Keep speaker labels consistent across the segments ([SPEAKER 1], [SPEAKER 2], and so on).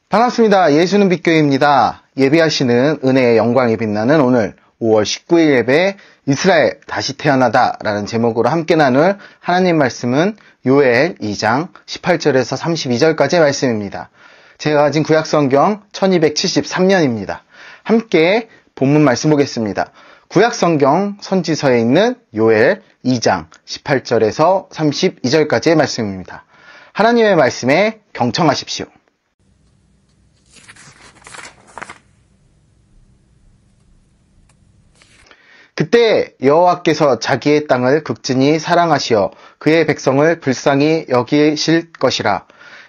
[SPEAKER 1] 반갑습니다. 예수는 빛교회입니다. 예배하시는 은혜의 영광이 빛나는 오늘 5월 19일 예배 이스라엘 다시 태어나다 라는 제목으로 함께 나눌 하나님 말씀은 요엘 2장 18절에서 32절까지의 말씀입니다. 제가 가진 구약성경 1273년입니다. 함께 본문 말씀 보겠습니다. 구약성경 선지서에 있는 요엘 2장 18절에서 32절까지의 말씀입니다. 하나님의 말씀에 경청하십시오. 그때 여호와께서 자기의 땅을 극진히 사랑하시어 그의 백성을 불쌍히 여기실 것이라.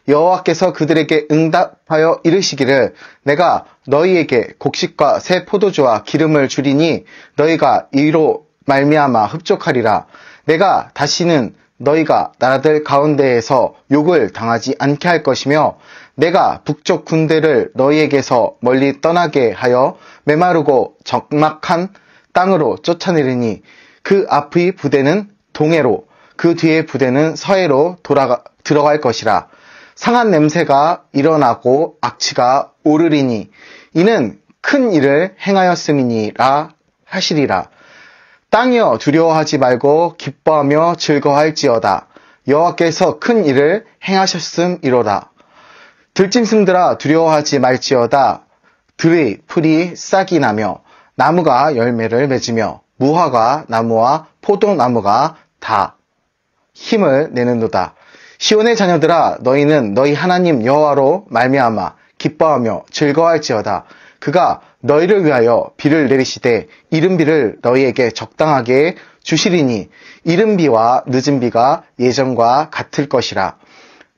[SPEAKER 1] 여호와께서 그들에게 응답하여 이르시기를 내가 너희에게 곡식과 새 포도주와 기름을 주리니 너희가 이로 말미암아 흡족하리라. 내가 다시는 너희가 나라들 가운데에서 욕을 당하지 않게 할 것이며 내가 북쪽 군대를 너희에게서 멀리 떠나게 하여 메마르고 적막한 땅으로 쫓아내리니 그 앞의 부대는 동해로 그 뒤의 부대는 서해로 들어갈 것이라. 상한 냄새가 일어나고 악취가 오르리니 이는 큰 일을 행하였음이니라 하시리라. 땅이여 두려워하지 말고 기뻐하며 즐거워할지어다. 여호와께서 큰 일을 행하셨음이로다. 들짐승들아 두려워하지 말지어다. 들의 풀이 싹이 나며 나무가 열매를 맺으며 무화과 나무와 포도나무가 다 힘을 내는도다. 시온의 자녀들아 너희는 너희 하나님 여호와로 말미암아 기뻐하며 즐거워할지어다. 그가 너희를 위하여 비를 내리시되 이른 비를 너희에게 적당하게 주시리니 이른 비와 늦은 비가 예전과 같을 것이라.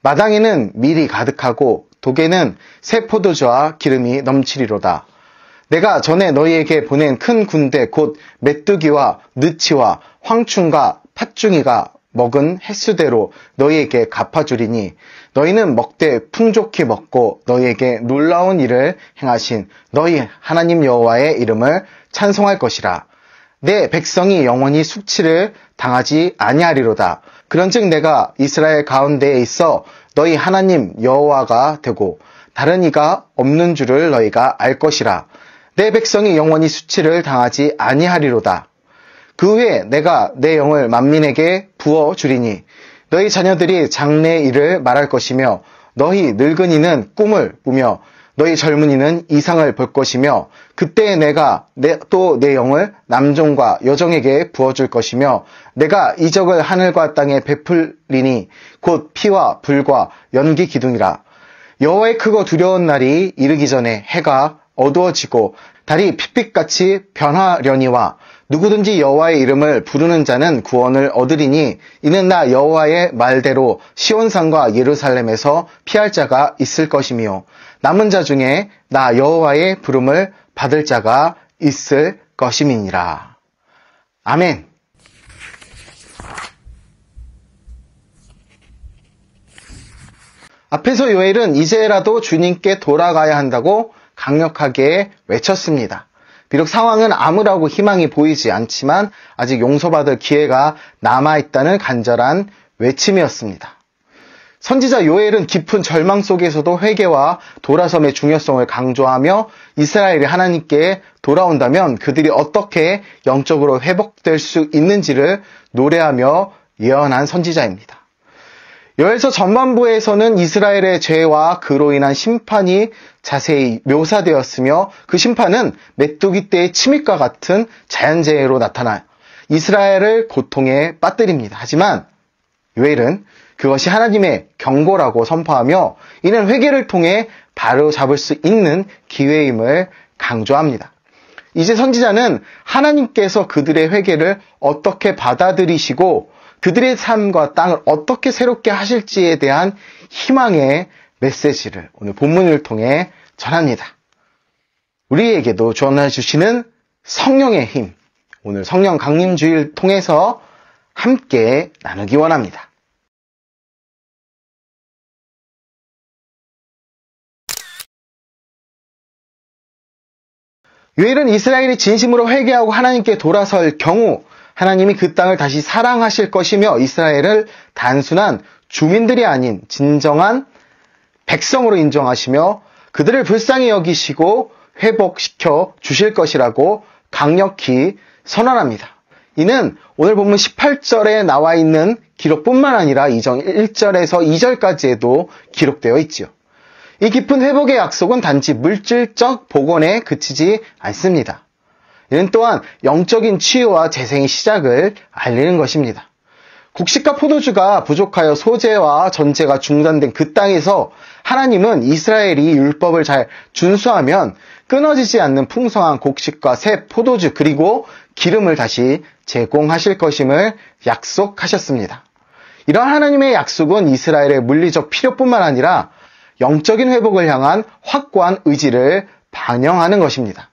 [SPEAKER 1] 마당에는 밀이 가득하고 독에는 새 포도주와 기름이 넘치리로다. 내가 전에 너희에게 보낸 큰 군대 곧 메뚜기와 느치와 황충과 팥중이가 먹은 횟수대로 너희에게 갚아주리니 너희는 먹되 풍족히 먹고 너희에게 놀라운 일을 행하신 너희 하나님 여호와의 이름을 찬송할 것이라. 내 백성이 영원히 숙치를 당하지 아니하리로다. 그런즉 내가 이스라엘 가운데에 있어 너희 하나님 여호와가 되고 다른 이가 없는 줄을 너희가 알 것이라. 내 백성이 영원히 수치를 당하지 아니하리로다. 그 후에 내가 내 영을 만민에게 부어주리니 너희 자녀들이 장래의 일을 말할 것이며 너희 늙은이는 꿈을 꾸며 너희 젊은이는 이상을 볼 것이며 그때 내가 또 내 영을 남종과 여종에게 부어줄 것이며 내가 이적을 하늘과 땅에 베풀리니 곧 피와 불과 연기 기둥이라. 여호와의 크고 두려운 날이 이르기 전에 해가 어두워지고 달이 핏빛같이 변하려니와 누구든지 여호와의 이름을 부르는 자는 구원을 얻으리니 이는 나 여호와의 말대로 시온산과 예루살렘에서 피할 자가 있을 것이며 남은 자 중에 나 여호와의 부름을 받을 자가 있을 것임이니라. 아멘. 앞에서 요엘은 이제라도 주님께 돌아가야 한다고 강력하게 외쳤습니다. 비록 상황은 암울하고 희망이 보이지 않지만 아직 용서받을 기회가 남아있다는 간절한 외침이었습니다. 선지자 요엘은 깊은 절망 속에서도 회개와 돌아섬의 중요성을 강조하며 이스라엘이 하나님께 돌아온다면 그들이 어떻게 영적으로 회복될 수 있는지를 노래하며 예언한 선지자입니다. 요엘서 전반부에서는 이스라엘의 죄와 그로 인한 심판이 자세히 묘사되었으며 그 심판은 메뚜기 떼의 침입과 같은 자연재해로 나타나 이스라엘을 고통에 빠뜨립니다. 하지만 요엘은 그것이 하나님의 경고라고 선포하며 이는 회개를 통해 바로잡을 수 있는 기회임을 강조합니다. 이제 선지자는 하나님께서 그들의 회개를 어떻게 받아들이시고 그들의 삶과 땅을 어떻게 새롭게 하실지에 대한 희망의 메시지를 오늘 본문을 통해 전합니다. 우리에게도 전해주시는 성령의 힘, 오늘 성령 강림주일 통해서 함께 나누기 원합니다. 요엘은 이스라엘이 진심으로 회개하고 하나님께 돌아설 경우 하나님이 그 땅을 다시 사랑하실 것이며 이스라엘을 단순한 주민들이 아닌 진정한 백성으로 인정하시며 그들을 불쌍히 여기시고 회복시켜 주실 것이라고 강력히 선언합니다. 이는 오늘 본문 18절에 나와 있는 기록뿐만 아니라 이전 1절에서 2절까지에도 기록되어 있지요. 이 깊은 회복의 약속은 단지 물질적 복원에 그치지 않습니다. 이는 또한 영적인 치유와 재생의 시작을 알리는 것입니다. 곡식과 포도주가 부족하여 소재와 전제가 중단된 그 땅에서 하나님은 이스라엘이 율법을 잘 준수하면 끊어지지 않는 풍성한 곡식과 새 포도주 그리고 기름을 다시 제공하실 것임을 약속하셨습니다. 이러한 하나님의 약속은 이스라엘의 물리적 필요뿐만 아니라 영적인 회복을 향한 확고한 의지를 반영하는 것입니다.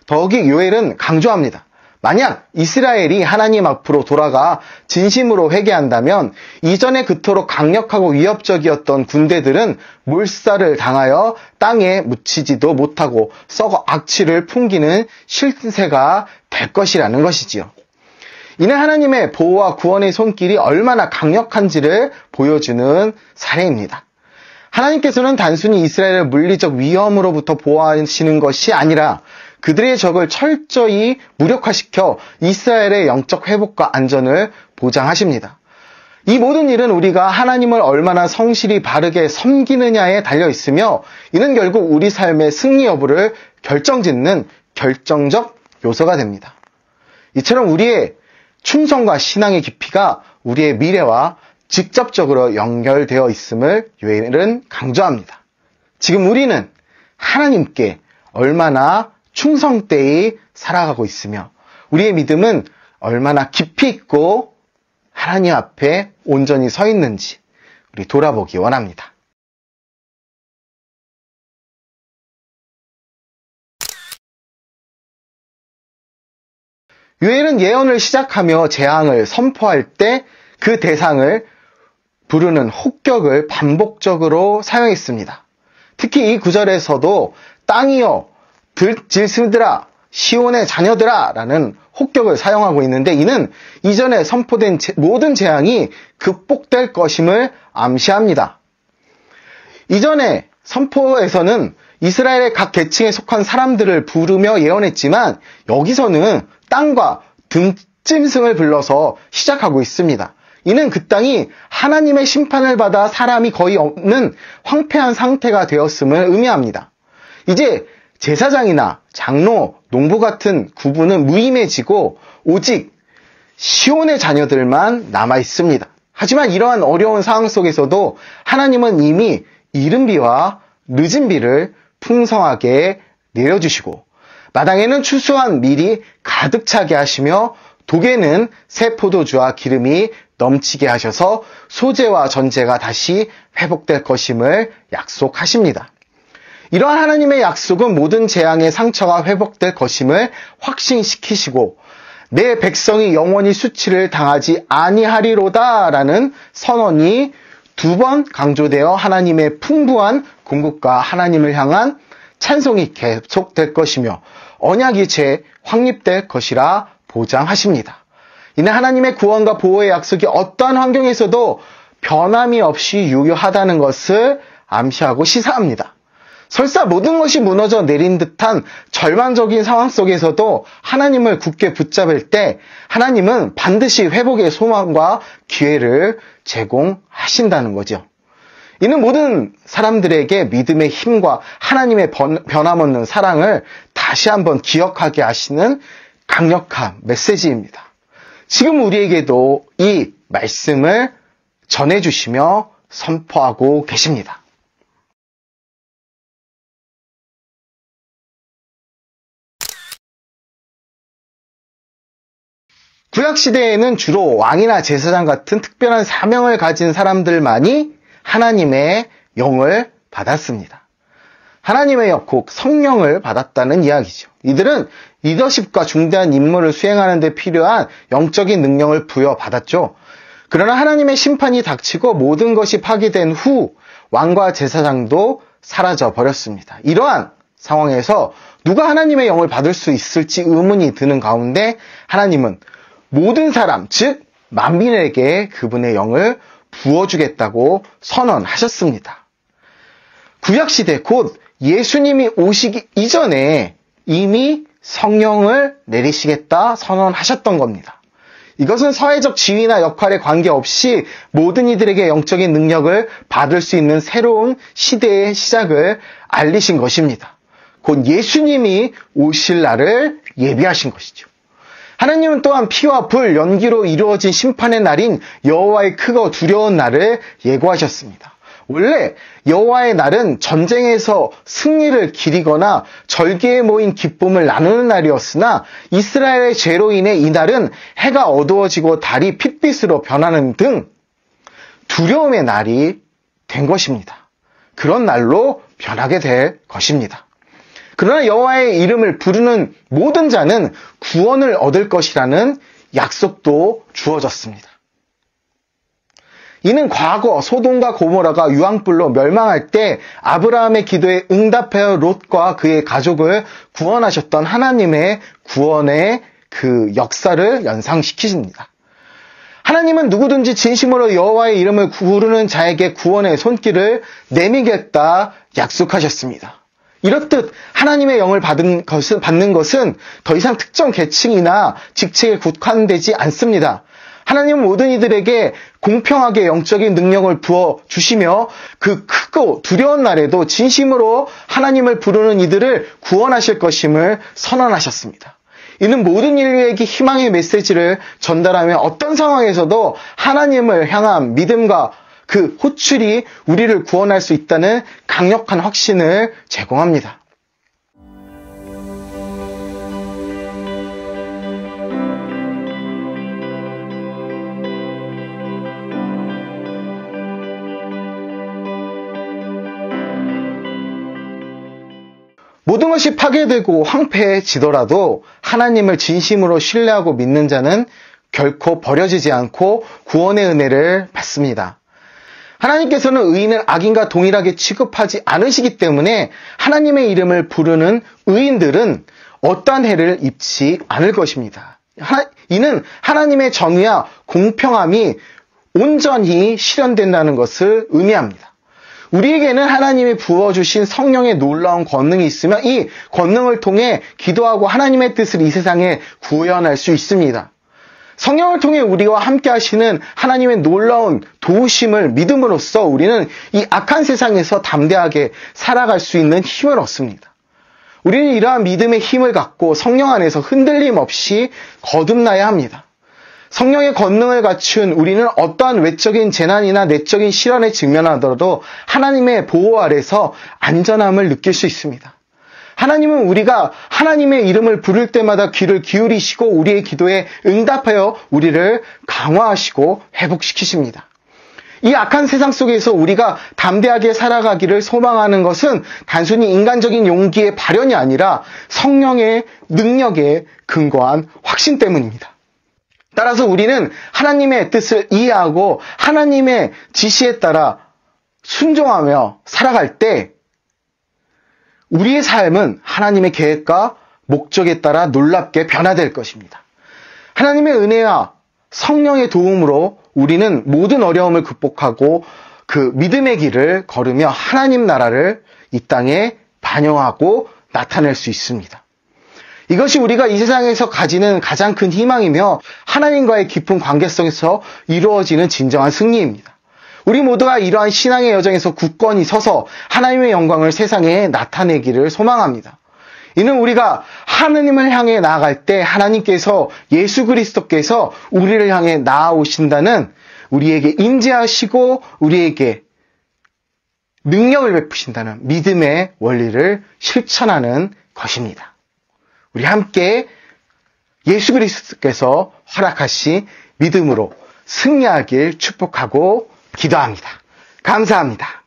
[SPEAKER 1] 더욱이 요엘은 강조합니다. 만약 이스라엘이 하나님 앞으로 돌아가 진심으로 회개한다면 이전에 그토록 강력하고 위협적이었던 군대들은 몰살을 당하여 땅에 묻히지도 못하고 썩어 악취를 풍기는 실세가 될 것이라는 것이지요. 이는 하나님의 보호와 구원의 손길이 얼마나 강력한지를 보여주는 사례입니다. 하나님께서는 단순히 이스라엘을 물리적 위험으로부터 보호하시는 것이 아니라 그들의 적을 철저히 무력화시켜 이스라엘의 영적 회복과 안전을 보장하십니다. 이 모든 일은 우리가 하나님을 얼마나 성실히 바르게 섬기느냐에 달려 있으며 이는 결국 우리 삶의 승리 여부를 결정짓는 결정적 요소가 됩니다. 이처럼 우리의 충성과 신앙의 깊이가 우리의 미래와 직접적으로 연결되어 있음을 요엘은 강조합니다. 지금 우리는 하나님께 얼마나 충성되이 살아가고 있으며 우리의 믿음은 얼마나 깊이 있고 하나님 앞에 온전히 서 있는지 우리 돌아보기 원합니다. 요엘은 예언을 시작하며 재앙을 선포할 때 그 대상을 부르는 혹격을 반복적으로 사용했습니다. 특히 이 구절에서도 땅이여 들짐승들아 시온의 자녀들아 라는 혹격을 사용하고 있는데 이는 이전에 선포된 모든 재앙이 극복될 것임을 암시합니다. 이전에 선포에서는 이스라엘의 각 계층에 속한 사람들을 부르며 예언했지만 여기서는 땅과 들짐승을 불러서 시작하고 있습니다. 이는 그 땅이 하나님의 심판을 받아 사람이 거의 없는 황폐한 상태가 되었음을 의미합니다. 이제 제사장이나 장로, 농부 같은 구분은 무의미해지고 오직 시온의 자녀들만 남아 있습니다. 하지만 이러한 어려운 상황 속에서도 하나님은 이미 이른 비와 늦은 비를 풍성하게 내려주시고 마당에는 추수한 밀이 가득 차게 하시며 독에는 새 포도주와 기름이 넘치게 하셔서 소재와 전제가 다시 회복될 것임을 약속하십니다. 이러한 하나님의 약속은 모든 재앙의 상처가 회복될 것임을 확신시키시고 내 백성이 영원히 수치를 당하지 아니하리로다 라는 선언이 2번 강조되어 하나님의 풍부한 공급과 하나님을 향한 찬송이 계속될 것이며 언약이 재확립될 것이라 보장하십니다. 이는 하나님의 구원과 보호의 약속이 어떠한 환경에서도 변함이 없이 유효하다는 것을 암시하고 시사합니다. 설사 모든 것이 무너져 내린 듯한 절망적인 상황 속에서도 하나님을 굳게 붙잡을 때 하나님은 반드시 회복의 소망과 기회를 제공하신다는 거죠. 이는 모든 사람들에게 믿음의 힘과 하나님의 변함없는 사랑을 다시 한번 기억하게 하시는 강력한 메시지입니다. 지금 우리에게도 이 말씀을 전해주시며 선포하고 계십니다. 구약시대에는 주로 왕이나 제사장 같은 특별한 사명을 가진 사람들만이 하나님의 영을 받았습니다. 하나님의 영, 곧 성령을 받았다는 이야기죠. 이들은 리더십과 중대한 임무를 수행하는 데 필요한 영적인 능력을 부여받았죠. 그러나 하나님의 심판이 닥치고 모든 것이 파괴된 후 왕과 제사장도 사라져 버렸습니다. 이러한 상황에서 누가 하나님의 영을 받을 수 있을지 의문이 드는 가운데 하나님은 모든 사람, 즉 만민에게 그분의 영을 부어주겠다고 선언하셨습니다. 구약시대 곧 예수님이 오시기 이전에 이미 성령을 내리시겠다 선언하셨던 겁니다. 이것은 사회적 지위나 역할에 관계없이 모든 이들에게 영적인 능력을 받을 수 있는 새로운 시대의 시작을 알리신 것입니다. 곧 예수님이 오실 날을 예비하신 것이죠. 하나님은 또한 피와 불, 연기로 이루어진 심판의 날인 여호와의 크고 두려운 날을 예고하셨습니다. 원래 여호와의 날은 전쟁에서 승리를 기리거나 절기에 모인 기쁨을 나누는 날이었으나 이스라엘의 죄로 인해 이 날은 해가 어두워지고 달이 핏빛으로 변하는 등 두려움의 날이 된 것입니다. 그런 날로 변하게 될 것입니다. 그러나 여호와의 이름을 부르는 모든 자는 구원을 얻을 것이라는 약속도 주어졌습니다. 이는 과거 소돔과 고모라가 유황불로 멸망할 때 아브라함의 기도에 응답하여 롯과 그의 가족을 구원하셨던 하나님의 구원의 그 역사를 연상시키십니다. 하나님은 누구든지 진심으로 여호와의 이름을 부르는 자에게 구원의 손길을 내미겠다 약속하셨습니다. 이렇듯 하나님의 영을 받는 것은 더 이상 특정 계층이나 직책에 국한되지 않습니다. 하나님은 모든 이들에게 공평하게 영적인 능력을 부어주시며 그 크고 두려운 날에도 진심으로 하나님을 부르는 이들을 구원하실 것임을 선언하셨습니다. 이는 모든 인류에게 희망의 메시지를 전달하며 어떤 상황에서도 하나님을 향한 믿음과 그 호출이 우리를 구원할 수 있다는 강력한 확신을 제공합니다. 모든 것이 파괴되고 황폐해지더라도 하나님을 진심으로 신뢰하고 믿는 자는 결코 버려지지 않고 구원의 은혜를 받습니다. 하나님께서는 의인을 악인과 동일하게 취급하지 않으시기 때문에 하나님의 이름을 부르는 의인들은 어떠한 해를 입지 않을 것입니다. 이는 하나님의 정의와 공평함이 온전히 실현된다는 것을 의미합니다. 우리에게는 하나님이 부어주신 성령의 놀라운 권능이 있으며 이 권능을 통해 기도하고 하나님의 뜻을 이 세상에 구현할 수 있습니다. 성령을 통해 우리와 함께 하시는 하나님의 놀라운 도우심을 믿음으로써 우리는 이 악한 세상에서 담대하게 살아갈 수 있는 힘을 얻습니다. 우리는 이러한 믿음의 힘을 갖고 성령 안에서 흔들림 없이 거듭나야 합니다. 성령의 권능을 갖춘 우리는 어떠한 외적인 재난이나 내적인 시련에 직면하더라도 하나님의 보호 아래서 안전함을 느낄 수 있습니다. 하나님은 우리가 하나님의 이름을 부를 때마다 귀를 기울이시고 우리의 기도에 응답하여 우리를 강화하시고 회복시키십니다. 이 악한 세상 속에서 우리가 담대하게 살아가기를 소망하는 것은 단순히 인간적인 용기의 발현이 아니라 성령의 능력에 근거한 확신 때문입니다. 따라서 우리는 하나님의 뜻을 이해하고 하나님의 지시에 따라 순종하며 살아갈 때 우리의 삶은 하나님의 계획과 목적에 따라 놀랍게 변화될 것입니다. 하나님의 은혜와 성령의 도움으로 우리는 모든 어려움을 극복하고 그 믿음의 길을 걸으며 하나님 나라를 이 땅에 반영하고 나타낼 수 있습니다. 이것이 우리가 이 세상에서 가지는 가장 큰 희망이며 하나님과의 깊은 관계성에서 이루어지는 진정한 승리입니다. 우리 모두가 이러한 신앙의 여정에서 굳건히 서서 하나님의 영광을 세상에 나타내기를 소망합니다. 이는 우리가 하나님을 향해 나아갈 때 하나님께서 예수 그리스도께서 우리를 향해 나아오신다는 우리에게 임재하시고 우리에게 능력을 베푸신다는 믿음의 원리를 실천하는 것입니다. 우리 함께 예수 그리스도께서 허락하신 믿음으로 승리하길 축복하고 기도합니다. 감사합니다.